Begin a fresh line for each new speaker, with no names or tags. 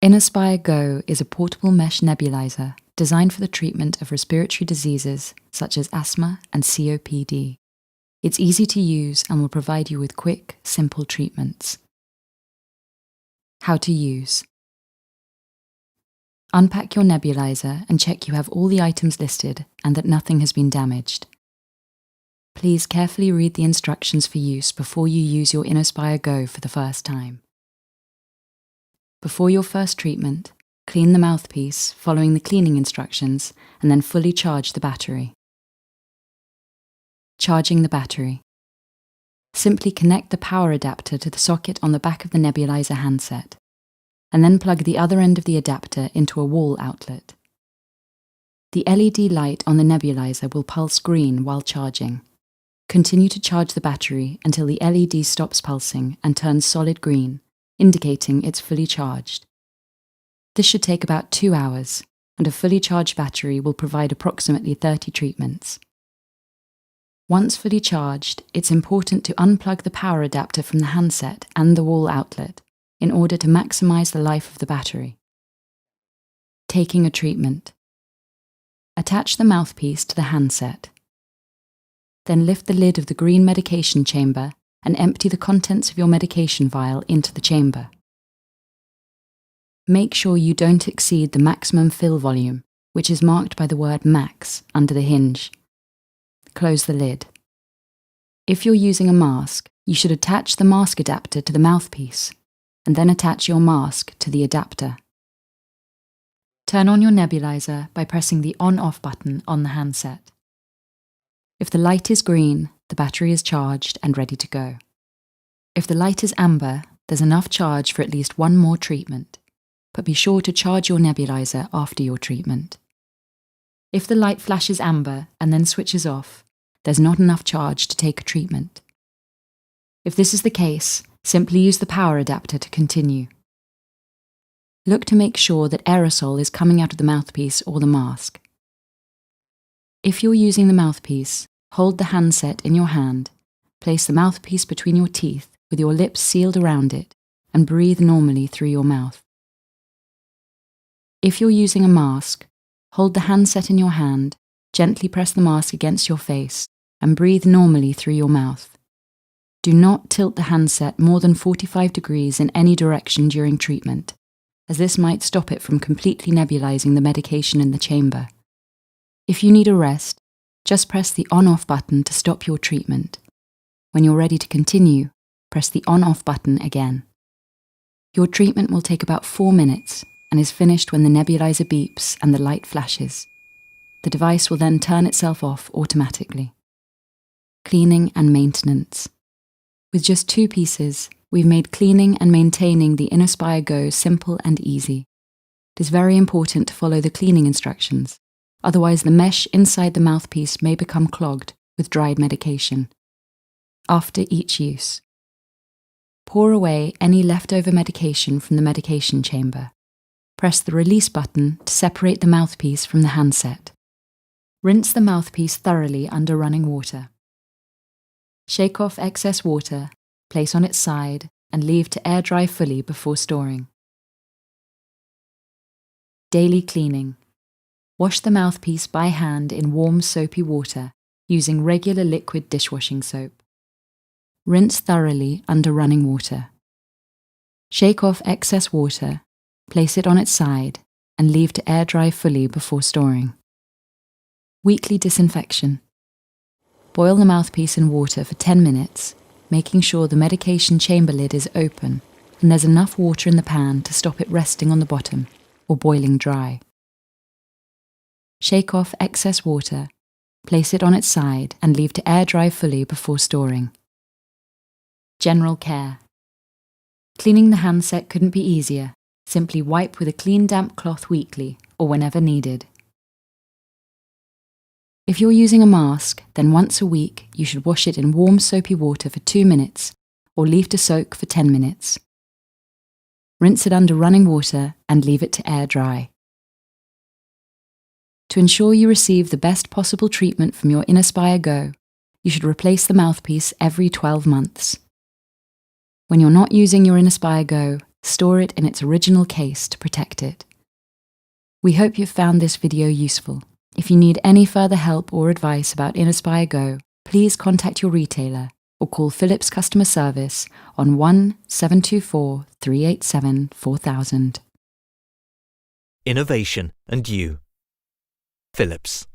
InnoSpire GO is a portable mesh nebulizer designed for the treatment of respiratory diseases such as asthma and COPD. It's easy to use and will provide you with quick, simple treatments. How to use. Unpack your nebulizer and check you have all the items listed and that nothing has been damaged. Please carefully read the instructions for use before you use your InnoSpire GO for the first time. Before your first treatment, clean the mouthpiece following the cleaning instructions and then fully charge the battery. Charging the battery. Simply connect the power adapter to the socket on the back of the nebulizer handset, and then plug the other end of the adapter into a wall outlet. The LED light on the nebulizer will pulse green while charging. Continue to charge the battery until the LED stops pulsing and turns solid green, indicating it's fully charged. This should take about 2 hours, and a fully charged battery will provide approximately 30 treatments. Once fully charged, it's important to unplug the power adapter from the handset and the wall outlet in order to maximize the life of the battery. Taking a treatment. Attach the mouthpiece to the handset. Then lift the lid of the green medication chamber and empty the contents of your medication vial into the chamber. Make sure you don't exceed the maximum fill volume, which is marked by the word max under the hinge. Close the lid. If you're using a mask, you should attach the mask adapter to the mouthpiece, and then attach your mask to the adapter. Turn on your nebulizer by pressing the on-off button on the handset. If the light is green, the battery is charged and ready to go. If the light is amber, there's enough charge for at least one more treatment, but be sure to charge your nebulizer after your treatment. If the light flashes amber and then switches off, there's not enough charge to take a treatment. If this is the case, simply use the power adapter to continue. Look to make sure that aerosol is coming out of the mouthpiece or the mask. If you're using the mouthpiece, hold the handset in your hand, place the mouthpiece between your teeth with your lips sealed around it, and breathe normally through your mouth. If you're using a mask, hold the handset in your hand, gently press the mask against your face, and breathe normally through your mouth. Do not tilt the handset more than 45 degrees in any direction during treatment, as this might stop it from completely nebulizing the medication in the chamber. If you need a rest, just press the on-off button to stop your treatment. When you're ready to continue, press the on-off button again. Your treatment will take about 4 minutes and is finished when the nebulizer beeps and the light flashes. The device will then turn itself off automatically. Cleaning and maintenance. With just 2 pieces, we've made cleaning and maintaining the InnoSpire GO simple and easy. It is very important to follow the cleaning instructions, otherwise the mesh inside the mouthpiece may become clogged with dried medication. After each use, pour away any leftover medication from the medication chamber. Press the release button to separate the mouthpiece from the handset. Rinse the mouthpiece thoroughly under running water. Shake off excess water, place on its side, and leave to air dry fully before storing. Daily cleaning. Wash the mouthpiece by hand in warm soapy water using regular liquid dishwashing soap. Rinse thoroughly under running water. Shake off excess water, place it on its side, and leave to air dry fully before storing. Weekly disinfection. Boil the mouthpiece in water for 10 minutes, making sure the medication chamber lid is open and there's enough water in the pan to stop it resting on the bottom or boiling dry. Shake off excess water, place it on its side and leave to air dry fully before storing. General care. Cleaning the handset couldn't be easier. Simply wipe with a clean damp cloth weekly or whenever needed. If you're using a mask, then once a week you should wash it in warm soapy water for 2 minutes or leave to soak for 10 minutes. Rinse it under running water and leave it to air dry. To ensure you receive the best possible treatment from your InnoSpire GO, you should replace the mouthpiece every 12 months. When you're not using your InnoSpire GO, store it in its original case to protect it. We hope you've found this video useful. If you need any further help or advice about InnoSpire GO, please contact your retailer or call Philips customer service on 1-724 387 4000.
Innovation and you. Philips.